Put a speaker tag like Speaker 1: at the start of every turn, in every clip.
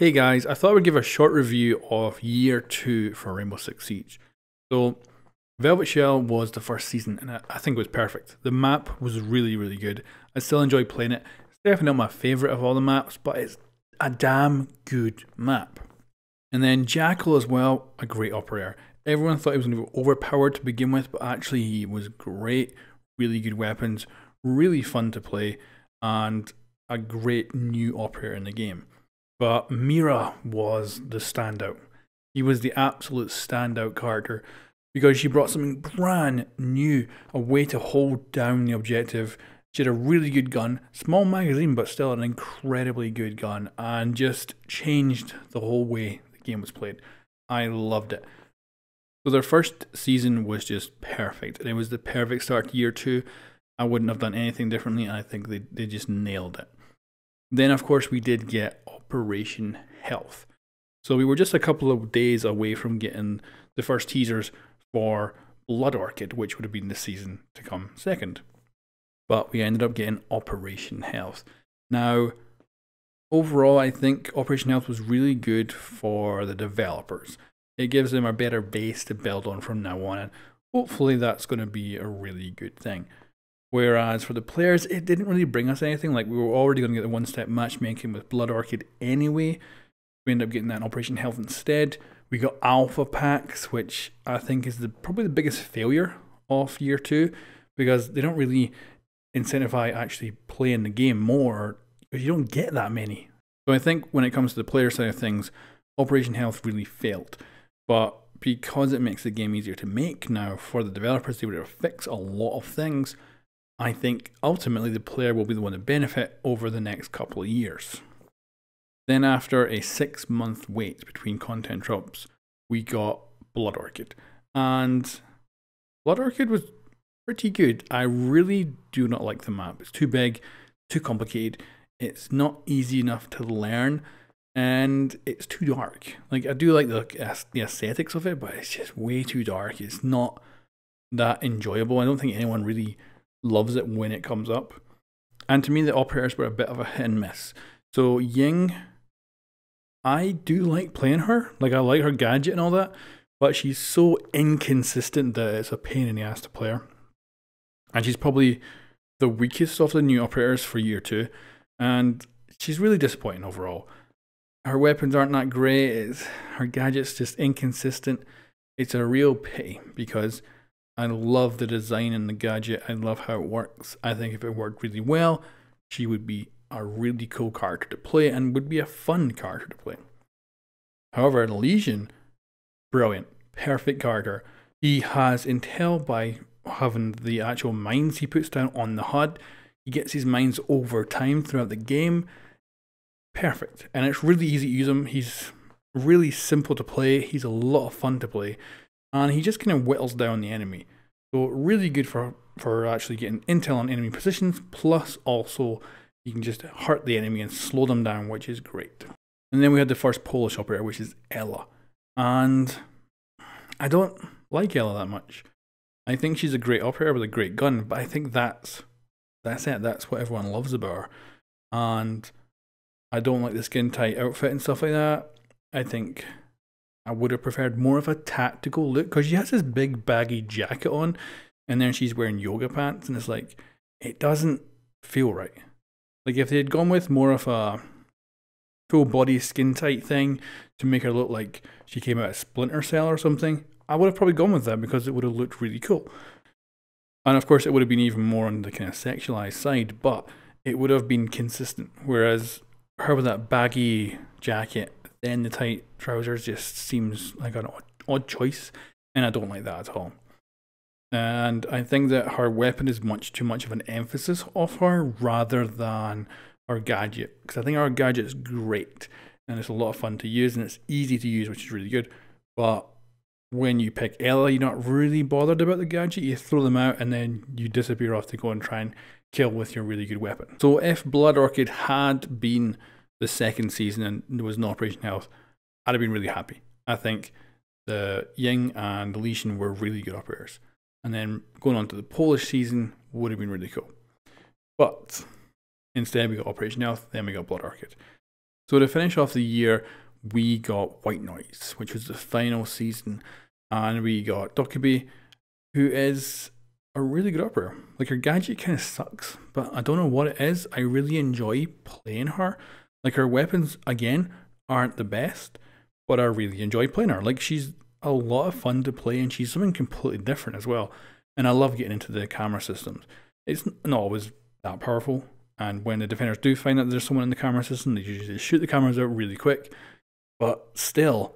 Speaker 1: Hey guys, I thought I would give a short review of Year 2 for Rainbow Six Siege. So, Velvet Shell was the first season and I think it was perfect. The map was really good. I still enjoy playing it. It's definitely not my favourite of all the maps, but it's a damn good map. And then Jackal as well, a great operator. Everyone thought he was going to be overpowered to begin with, but actually he was great. Really good weapons, really fun to play, and a great new operator in the game. But Mira was the standout. He was the absolute standout character because she brought something brand new, a way to hold down the objective. She had a really good gun, small magazine, but still an incredibly good gun, and just changed the whole way the game was played. I loved it. So their first season was just perfect, and it was the perfect start to Year 2. I wouldn't have done anything differently, and I think they just nailed it. Then, of course, we did get Operation Health. So we were just a couple of days away from getting the first teasers for Blood Orchid, which would have been the season to come second. But we ended up getting Operation Health. Now, overall, I think Operation Health was really good for the developers. It gives them a better base to build on from now on, and hopefully that's going to be a really good thing. Whereas for the players, it didn't really bring us anything. Like, we were already going to get the one-step matchmaking with Blood Orchid anyway. We ended up getting that in Operation Health instead. We got alpha packs, which I think is probably the biggest failure of Year 2, because they don't really incentivize actually playing the game more, because you don't get that many. So I think when it comes to the player side of things, Operation Health really failed. But because it makes the game easier to make now for the developers, they were able to fix a lot of things. I think ultimately the player will be the one to benefit over the next couple of years. Then after a 6-month wait between content drops, we got Blood Orchid. And Blood Orchid was pretty good. I really do not like the map. It's too big, too complicated. It's not easy enough to learn, and it's too dark. Like, I do like the aesthetics of it, but it's just way too dark. It's not that enjoyable. I don't think anyone really loves it when it comes up. And to me, the operators were a bit of a hit and miss. So Ying, I do like playing her. Like, I like her gadget and all that, but she's so inconsistent that it's a pain in the ass to play her. And she's probably the weakest of the new operators for Year 2, and she's really disappointing overall. Her weapons aren't that great. Her gadget's just inconsistent. It's a real pity because I love the design in the gadget. I love how it works. I think if it worked really well, she would be a really cool character to play and would be a fun character to play. However, Lesion, brilliant, perfect character. He has intel by having the actual mines he puts down on the HUD. He gets his mines over time throughout the game. Perfect. And it's really easy to use him. He's really simple to play. He's a lot of fun to play. And he just kind of whittles down the enemy. So really good for actually getting intel on enemy positions, plus also you can just hurt the enemy and slow them down, which is great. And then we had the first Polish operator, which is Ella. And I don't like Ella that much. I think she's a great operator with a great gun, but I think that's it. That's what everyone loves about her. And I don't like the skin tight outfit and stuff like that. I think I would have preferred more of a tactical look, because she has this big baggy jacket on and then she's wearing yoga pants, and it's like, it doesn't feel right. Like, if they had gone with more of a full body skin tight thing to make her look like she came out of Splinter Cell or something, I would have probably gone with that because it would have looked really cool. And of course it would have been even more on the kind of sexualized side, but it would have been consistent. Whereas her with that baggy jacket, then the tight trousers, just seems like an odd choice, and I don't like that at all. And I think that her weapon is much too much of an emphasis of her rather than her gadget, because I think her gadget is great and it's a lot of fun to use and it's easy to use, which is really good. But when you pick Ella, you're not really bothered about the gadget. You throw them out and then you disappear off to go and try and kill with your really good weapon. So if Blood Orchid had been the second season and there was no Operation Health, I'd have been really happy. I think the Ying and the Lesion were really good operators. And then going on to the Polish season would have been really cool. But instead we got Operation Health, then we got Blood Orchid. So to finish off the year, we got White Noise, which was the final season, and we got Dokkaebi, who is a really good operator. Like, her gadget kind of sucks, but I don't know what it is. I really enjoy playing her. Like, her weapons, again, aren't the best, but I really enjoy playing her. Like, she's a lot of fun to play, and she's something completely different as well. And I love getting into the camera systems. It's not always that powerful, and when the defenders do find that there's someone in the camera system, they usually shoot the cameras out really quick. But still,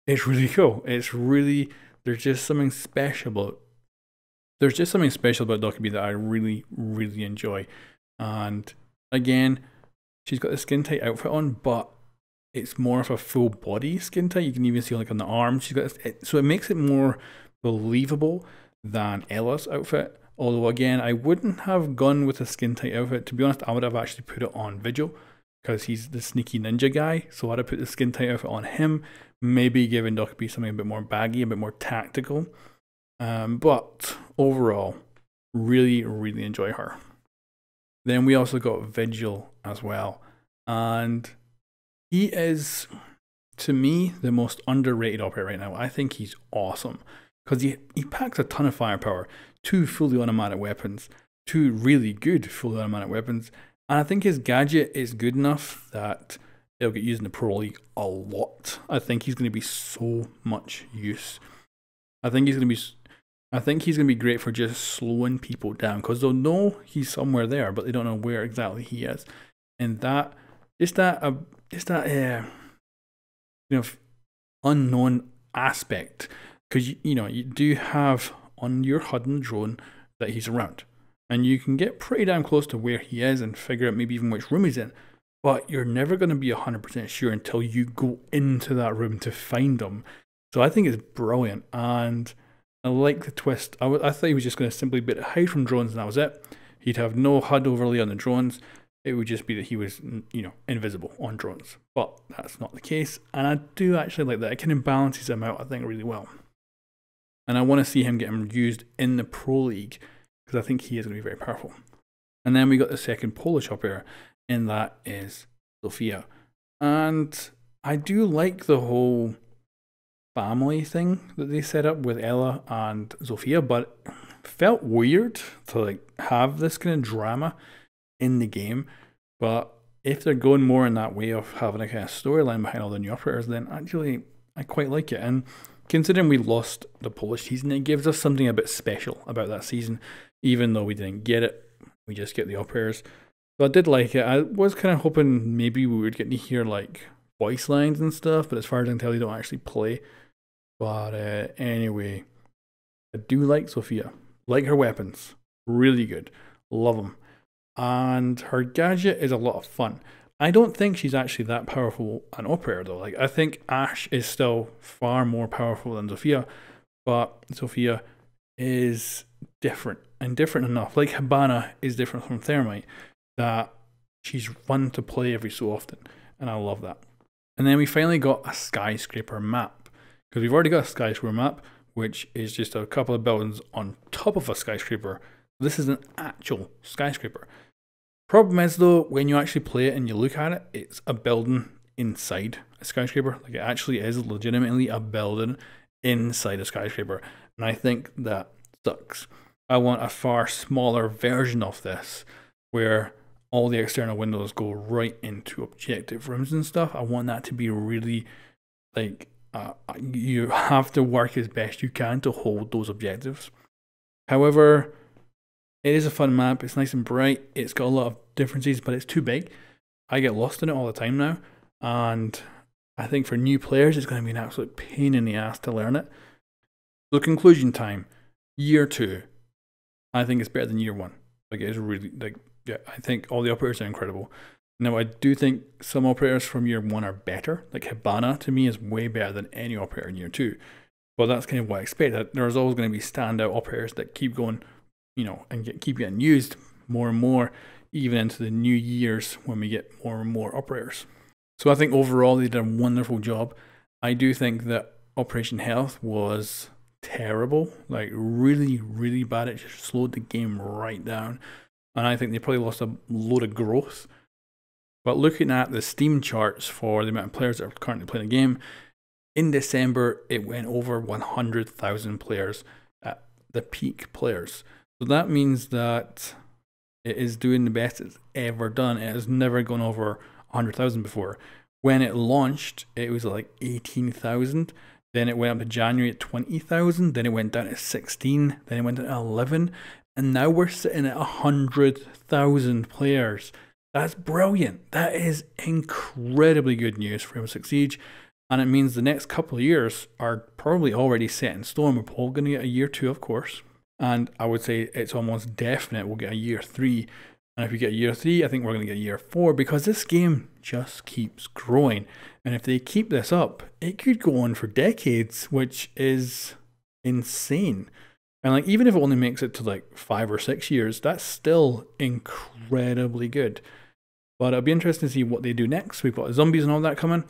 Speaker 1: it's really cool. It's really, there's just something special about Dokkaebi that I really, really enjoy. And again, she's got the skin tight outfit on, but it's more of a full body skin tight. You can even see like on the arm, she's got so it makes it more believable than Ella's outfit. Although again, I wouldn't have gone with a skin tight outfit. To be honest, I would have actually put it on Vigil, because he's the sneaky ninja guy. So I'd have put the skin tight outfit on him, maybe giving Dokkaebi something a bit more baggy, a bit more tactical. But overall, really, really enjoy her. Then we also got Vigil as well. And he is, to me, the most underrated operator right now. I think he's awesome, because he packs a ton of firepower, 2 fully automatic weapons, 2 really good fully automatic weapons. And I think his gadget is good enough that it'll get used in the Pro League a lot. I think he's going to be so much use. I think he's going to be great for just slowing people down, because they'll know he's somewhere there, but they don't know where exactly he is. And that unknown aspect, because you do have on your HUD and drone that he's around, and you can get pretty damn close to where he is and figure out maybe even which room he's in, but you're never going to be 100% sure until you go into that room to find him. So I think it's brilliant, and I like the twist. I thought he was just going to simply be able to hide from drones and that was it. He'd have no HUD overlay on the drones. It would just be that he was, invisible on drones. But that's not the case, and I do actually like that. It kind of balances him out, I think, really well. And I want to see him get him used in the Pro League, because I think he is going to be very powerful. And then we got the second Polish operator, and that is Zofia. And I do like the whole family thing that they set up with Ella and Zofia, but it felt weird to have this kind of drama in the game. But if they're going more in that way of having a kind of storyline behind all the new operators, then actually I quite like it. And considering we lost the Polish season, it gives us something a bit special about that season. Even though we didn't get it, we just get the operators. So I did like it. I was kind of hoping maybe we would get to hear voice lines and stuff, but as far as I can tell, they don't actually play. But anyway, I do like Zofia. Like her weapons. Really good. Love them. And her gadget is a lot of fun. I don't think she's actually that powerful an operator though. I think Ash is still far more powerful than Zofia, but Zofia is different, and different enough. Like Hibana is different from Thermite, that she's fun to play every so often, and I love that. And then we finally got a skyscraper map, because we've already got a skyscraper map, which is just a couple of buildings on top of a skyscraper. This is an actual skyscraper. Problem is though, when you actually play it and you look at it, it's a building inside a skyscraper. It actually is legitimately a building inside a skyscraper, and I think that sucks. I want a far smaller version of this, where all the external windows go right into objective rooms and stuff. I want that to be really you have to work as best you can to hold those objectives. However, it is a fun map. It's nice and bright. It's got a lot of differences, but it's too big. I get lost in it all the time now, and I think for new players, it's going to be an absolute pain in the ass to learn it. So conclusion time, year 2, I think it's better than year 1. It is really I think all the operators are incredible. Now I do think some operators from year 1 are better. Hibana to me is way better than any operator in year 2. But that's kind of what I expect. There's always going to be standout operators that keep going, and keep getting used more and more, even into the new years when we get more and more operators. So I think overall they did a wonderful job. I do think that Operation Health was terrible, really, really bad. It just slowed the game right down, and I think they probably lost a load of growth. But looking at the Steam charts for the amount of players that are currently playing the game, in December it went over 100,000 players at the peak players. So that means that it is doing the best it's ever done. It has never gone over 100,000 before. When it launched, it was like 18,000. Then it went up to January at 20,000. Then it went down to 16. Then it went down to 11. And now we're sitting at 100,000 players. That's brilliant. That is incredibly good news for Rainbow Six Siege. And it means the next couple of years are probably already set in stone. We're probably going to get a year 2, of course. And I would say it's almost definite we'll get a year 3. And if we get a year 3, I think we're going to get a year 4, because this game just keeps growing. And if they keep this up, it could go on for decades, which is insane. And like, even if it only makes it to like 5 or 6 years, that's still incredibly good. But it'll be interesting to see what they do next. We've got zombies and all that coming.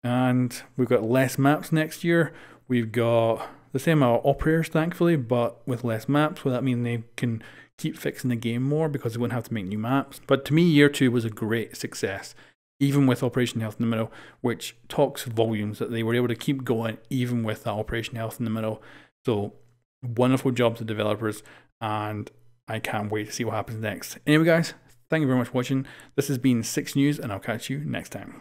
Speaker 1: And we've got less maps next year. We've got the same amount of operators, thankfully, but with less maps. Well, that means they can keep fixing the game more because they wouldn't have to make new maps. But to me, year 2 was a great success, even with Operation Health in the middle, which talks volumes that they were able to keep going even with that Operation Health in the middle. So wonderful job to developers, and I can't wait to see what happens next. Anyway, guys, thank you very much for watching. This has been 6 News, and I'll catch you next time.